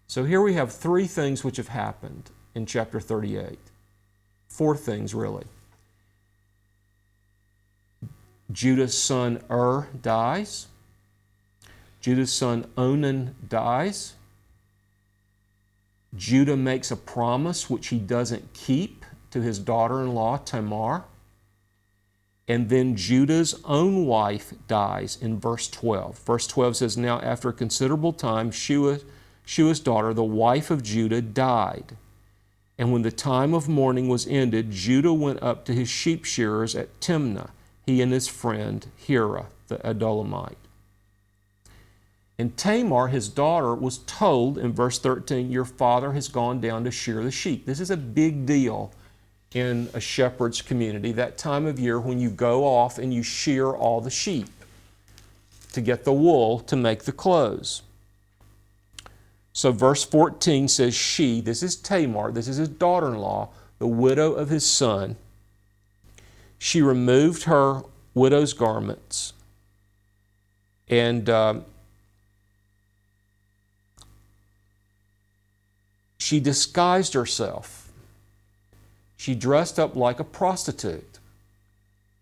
So here we have three things which have happened in chapter 38. Four things, really. Judah's son dies. Judah's son Onan dies. Judah makes a promise which he doesn't keep to his daughter-in-law Tamar. And then Judah's own wife dies in verse 12. Verse 12 says, "Now after a considerable time, Shua's daughter, the wife of Judah, died. And when the time of mourning was ended, Judah went up to his sheep shearers at Timnah, he and his friend Hira, the Adullamite. And Tamar, his daughter, was told in verse 13, 'Your father has gone down to shear the sheep.'" This is a big deal in a shepherd's community, that time of year when you go off and you shear all the sheep to get the wool to make the clothes. So verse 14 says, "She," this is Tamar, this is his daughter-in-law, the widow of his son, "she removed her widow's garments and she disguised herself. She dressed up like a prostitute,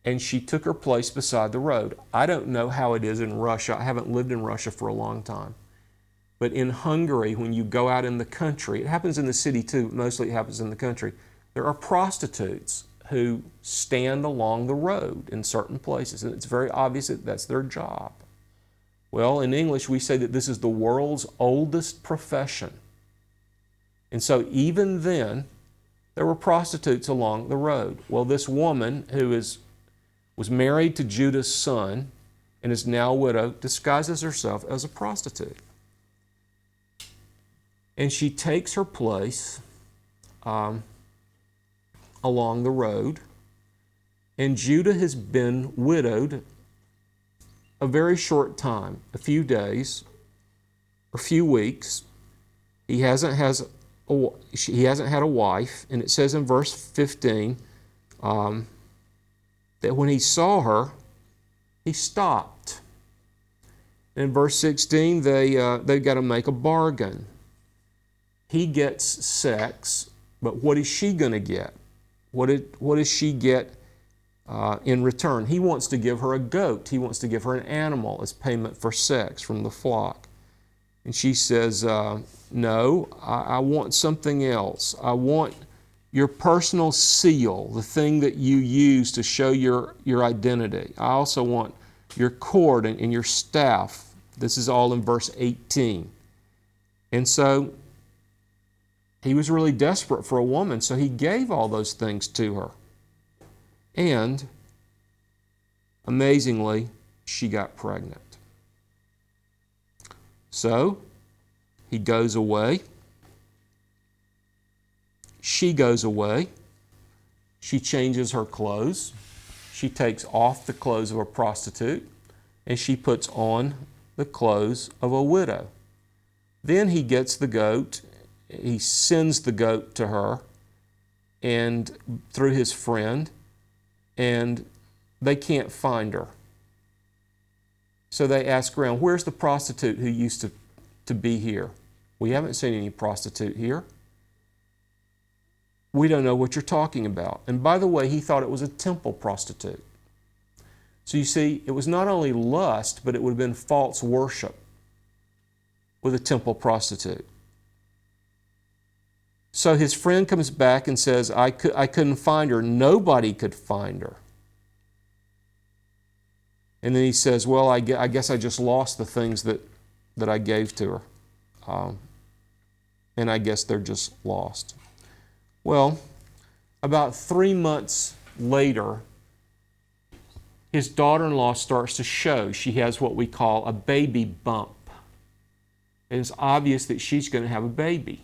and she took her place beside the road." I don't know how it is in Russia. I haven't lived in Russia for a long time. But in Hungary, when you go out in the country, it happens in the city too, but mostly it happens in the country, there are prostitutes who stand along the road in certain places, and it's very obvious that that's their job. Well, in English, we say that this is the world's oldest profession. And so even then, there were prostitutes along the road. Well, this woman who was married to Judah's son and is now a widow disguises herself as a prostitute. And she takes her place along the road. And Judah has been widowed a very short time, a few days, a few weeks. He hasn't had a wife. And it says in verse 15 that when he saw her, he stopped. And in verse 16, they've got to make a bargain. He gets sex, but what is she going to get? What does she get in return? He wants to give her a goat. He wants to give her an animal as payment for sex from the flock. And she says, "No, I want something else. I want your personal seal, the thing that you use to show your identity. I also want your cord and your staff." This is all in verse 18. And so he was really desperate for a woman, so he gave all those things to her. And amazingly, she got pregnant. So he goes away. She goes away. She changes her clothes. She takes off the clothes of a prostitute, and she puts on the clothes of a widow. Then he gets the goat. He sends the goat to her and through his friend, and they can't find her. So they ask around, "Where's the prostitute who used to be here? We haven't seen any prostitute here. We don't know what you're talking about." And by the way, he thought it was a temple prostitute. So you see, it was not only lust, but it would have been false worship with a temple prostitute. So his friend comes back and says, I couldn't find her. Nobody could find her. And then he says, "Well, I guess I just lost the things that I gave to her. And I guess they're just lost." Well, about 3 months later, his daughter-in-law starts to show. She has what we call a baby bump. And it's obvious that she's going to have a baby.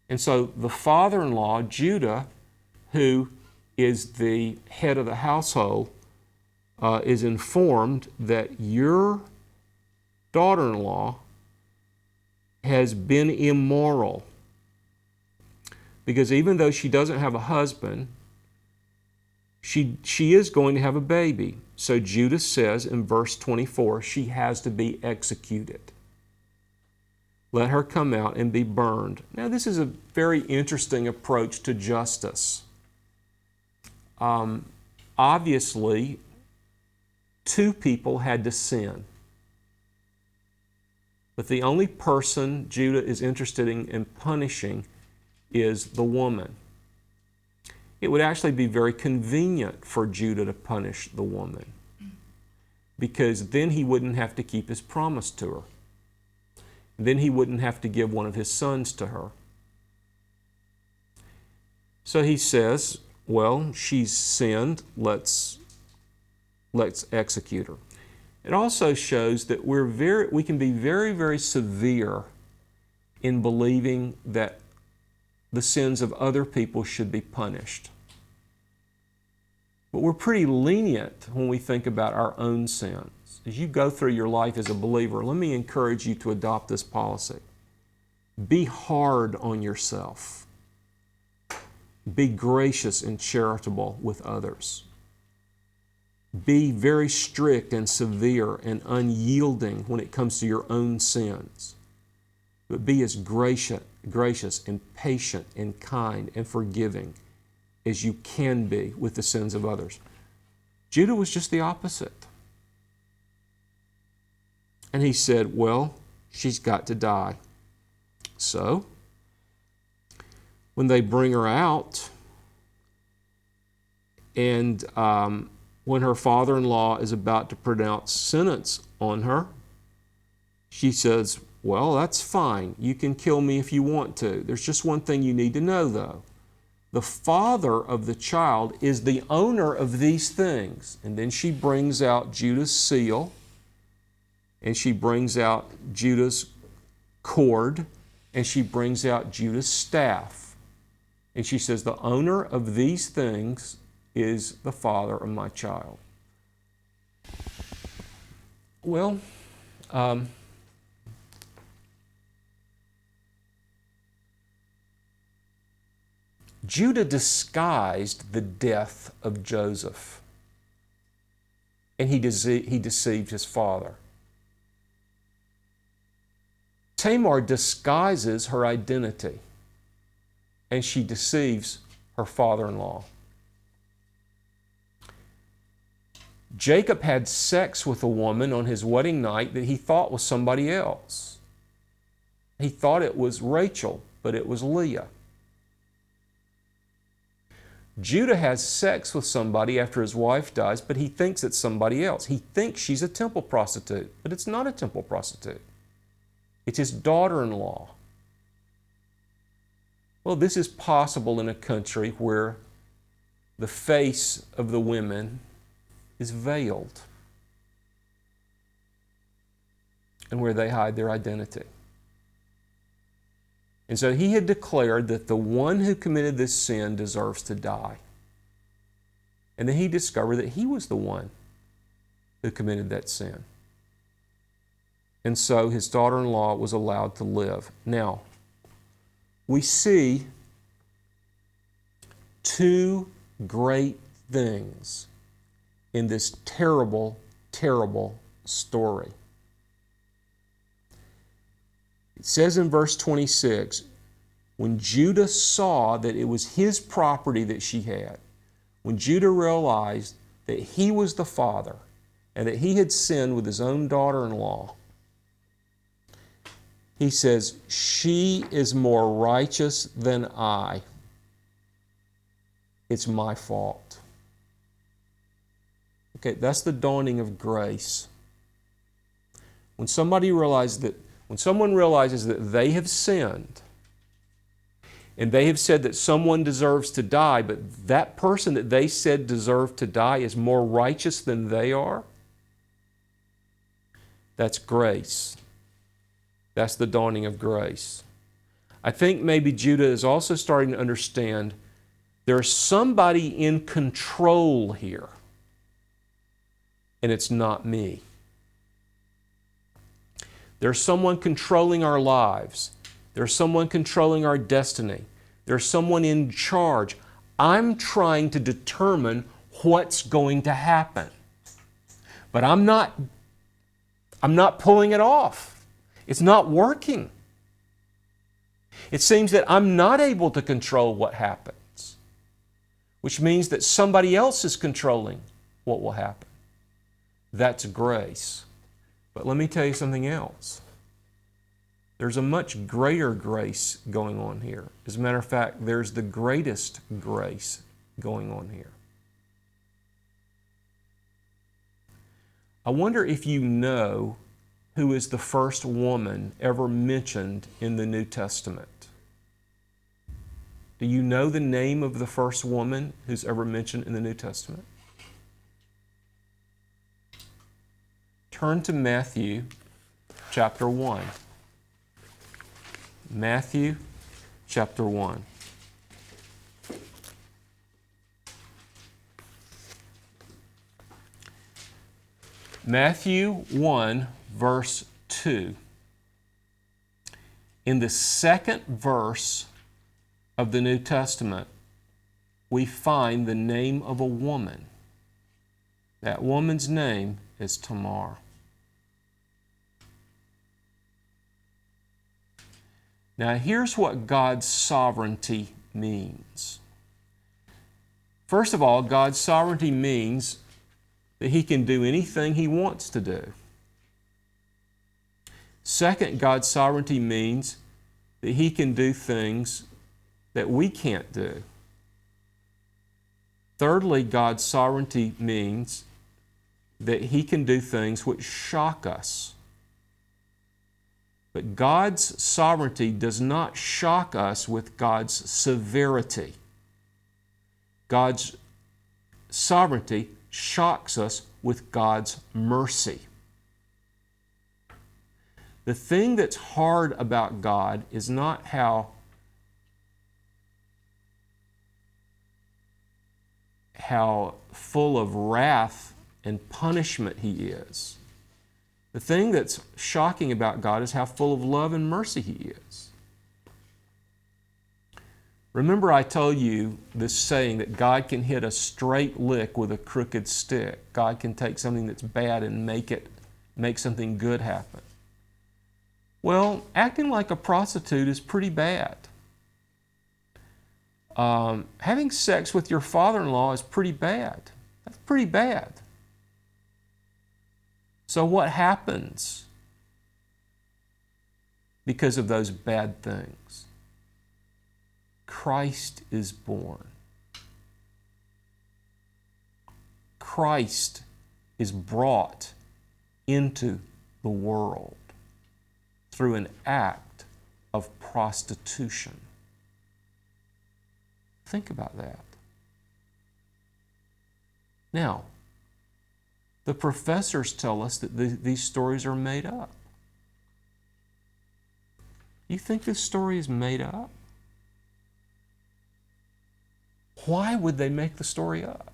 And so the father-in-law, Judah, who is the head of the household, is informed that your daughter-in-law has been immoral. Because even though she doesn't have a husband, she is going to have a baby. So Judah says in verse 24, she has to be executed. let her come out and be burned. Now, this is a very interesting approach to justice. Obviously, two people had to sin. But the only person Judah is interested in punishing is the woman. It would actually be very convenient for Judah to punish the woman, because then he wouldn't have to keep his promise to her. Then he wouldn't have to give one of his sons to her. So he says, well, she's sinned, let's execute her. It also shows that we can be very, very severe in believing that the sins of other people should be punished. But we're pretty lenient when we think about our own sins. As you go through your life as a believer, let me encourage you to adopt this policy. Be hard on yourself. Be gracious and charitable with others. Be very strict and severe and unyielding when it comes to your own sins. But be as gracious and patient and kind and forgiving as you can be with the sins of others. Judah was just the opposite. And he said, well, she's got to die. So, when they bring her out, and when her father-in-law is about to pronounce sentence on her, she says, well, that's fine. You can kill me if you want to. There's just one thing you need to know, though. The father of the child is the owner of these things. And then she brings out Judah's seal, and she brings out Judah's cord, and she brings out Judah's staff. And she says, the owner of these things is the father of my child. Well, Judah disguised the death of Joseph, and he deceived his father. Tamar disguises her identity, and she deceives her father-in-law. Jacob had sex with a woman on his wedding night that he thought was somebody else. He thought it was Rachel, but it was Leah. Judah has sex with somebody after his wife dies, but he thinks it's somebody else. He thinks she's a temple prostitute, but it's not a temple prostitute. It's his daughter-in-law. Well, this is possible in a country where the face of the women is veiled and where they hide their identity. And so he had declared that the one who committed this sin deserves to die. And then he discovered that he was the one who committed that sin. And so his daughter-in-law was allowed to live. Now, we see two great things in this terrible, terrible story. It says in verse 26, when Judah saw that it was his property that she had, when Judah realized that he was the father and that he had sinned with his own daughter-in-law, he says, she is more righteous than I. It's my fault. Okay, that's the dawning of grace. When someone realizes that they have sinned, and they have said that someone deserves to die, but that person that they said deserved to die is more righteous than they are, that's grace. That's the dawning of grace. I think maybe Judah is also starting to understand there's somebody in control here, and it's not me. There's someone controlling our lives. There's someone controlling our destiny. There's someone in charge. I'm trying to determine what's going to happen. But I'm not pulling it off. It's not working. It seems that I'm not able to control what happens, which means that somebody else is controlling what will happen. That's grace. But let me tell you something else. There's a much greater grace going on here. As a matter of fact, there's the greatest grace going on here. I wonder if you know who is the first woman ever mentioned in the New Testament. Do you know the name of the first woman who's ever mentioned in the New Testament? Turn to Matthew chapter 1. Matthew chapter 1. Matthew 1, verse 2. In the second verse of the New Testament, we find the name of a woman. That woman's name is Tamar. Now, here's what God's sovereignty means. First of all, God's sovereignty means that He can do anything He wants to do. Second, God's sovereignty means that He can do things that we can't do. Thirdly, God's sovereignty means that He can do things which shock us. But God's sovereignty does not shock us with God's severity. God's sovereignty shocks us with God's mercy. The thing that's hard about God is not how full of wrath and punishment He is. The thing that's shocking about God is how full of love and mercy He is. Remember, I told you this saying that God can hit a straight lick with a crooked stick. God can take something that's bad and make something good happen. Well, acting like a prostitute is pretty bad. Having sex with your father-in-law is pretty bad. That's pretty bad. So what happens because of those bad things? Christ is born. Christ is brought into the world through an act of prostitution. Think about that. Now, the professors tell us that these stories are made up. You think this story is made up? Why would they make the story up?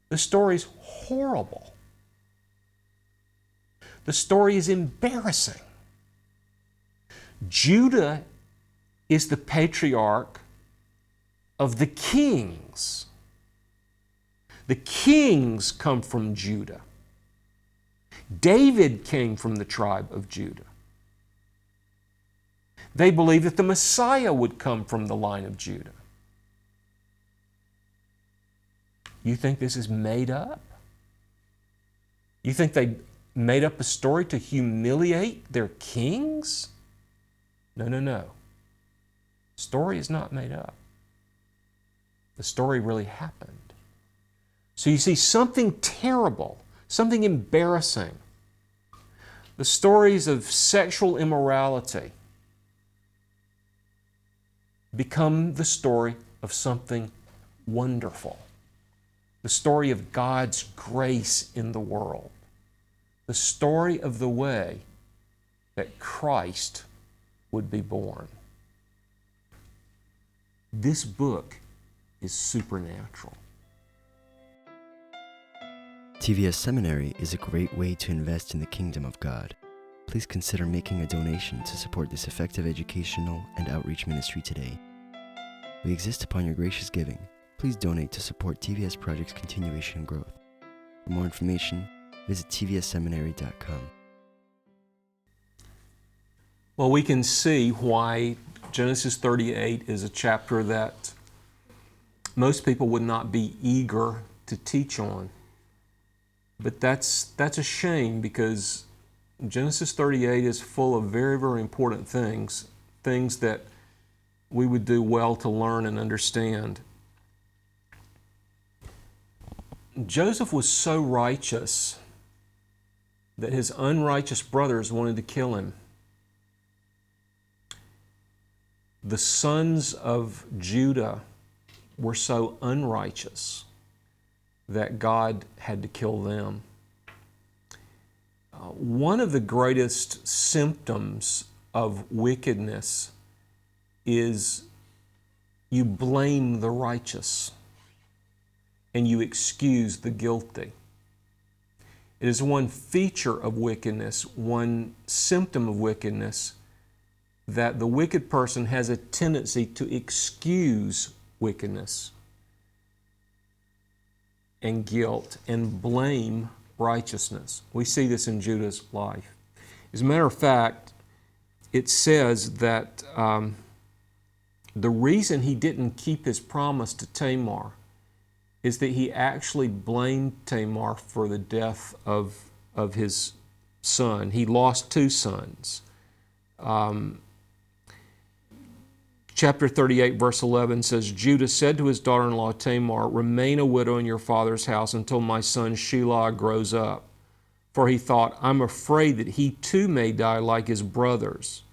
The story's horrible. The story is embarrassing. Judah is the patriarch of the kings. The kings come from Judah. David came from the tribe of Judah. They believed that the Messiah would come from the line of Judah. You think this is made up? You think they made up a story to humiliate their kings? No, no, no. The story is not made up. The story really happened. So you see something terrible, something embarrassing. The stories of sexual immorality become the story of something wonderful. The story of God's grace in the world. The story of the way that Christ would be born. This book is supernatural. TVS Seminary is a great way to invest in the kingdom of God. Please consider making a donation to support this effective educational and outreach ministry today. We exist upon your gracious giving. Please donate to support TVS Project's continuation and growth. For more information, visit tvsseminary.com. Well, we can see why Genesis 38 is a chapter that most people would not be eager to teach on. But that's a shame, because Genesis 38 is full of very, very important things that we would do well to learn and understand. Joseph was so righteous that his unrighteous brothers wanted to kill him. The sons of Judah were so unrighteous that God had to kill them. One of the greatest symptoms of wickedness is you blame the righteous and you excuse the guilty. It is one feature of wickedness, one symptom of wickedness, that the wicked person has a tendency to excuse wickedness and guilt and blame righteousness. We see this in Judah's life. As a matter of fact, it says that the reason he didn't keep his promise to Tamar is that he actually blamed Tamar for the death of his son. He lost 2 sons. Chapter 38, verse 11 says, Judah said to his daughter-in-law Tamar, remain a widow in your father's house until my son Shelah grows up. For he thought, I'm afraid that he too may die like his brothers.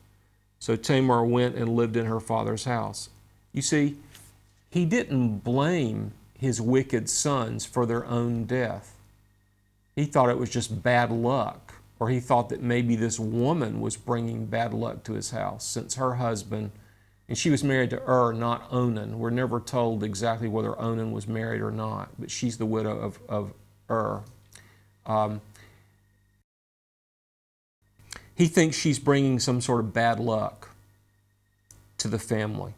So Tamar went and lived in her father's house. You see, he didn't blame his wicked sons for their own death. He thought it was just bad luck, or he thought that maybe this woman was bringing bad luck to his house, since her husband, and she was married to not Onan. We're never told exactly whether Onan was married or not, but she's the widow of he thinks she's bringing some sort of bad luck to the family.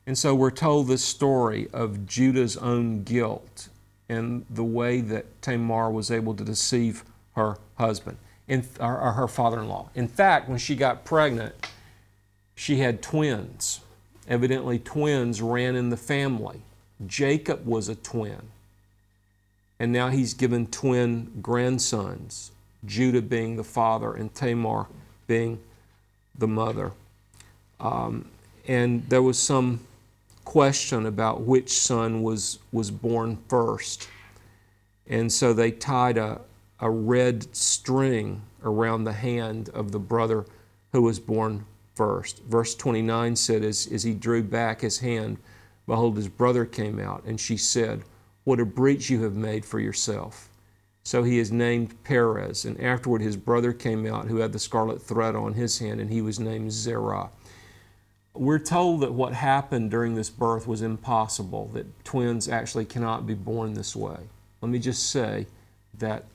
And so we're told this story of Judah's own guilt and the way that Tamar was able to deceive her husband, or her father-in-law. In fact, when she got pregnant, she had twins. Evidently, twins ran in the family. Jacob was a twin. And now he's given twin grandsons, Judah being the father and Tamar being the mother. And there was some question about which son was born first. And so they tied a red string around the hand of the brother who was born first. Verse 29 said, as he drew back his hand, behold, his brother came out, and she said, what a breach you have made for yourself. So he is named Perez, and afterward his brother came out who had the scarlet thread on his hand, and he was named Zerah. We're told that what happened during this birth was impossible, that twins actually cannot be born this way. Let me just say that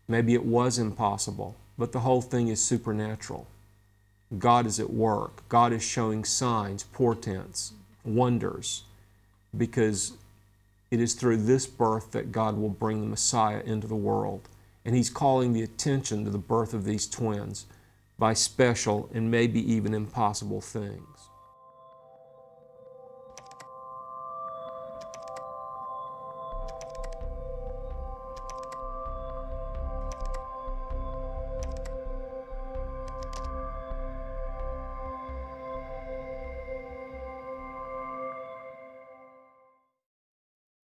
maybe it was impossible, but the whole thing is supernatural. God is at work. God is showing signs, portents, wonders, because it is through this birth that God will bring the Messiah into the world. And He's calling the attention to the birth of these twins by special and maybe even impossible things.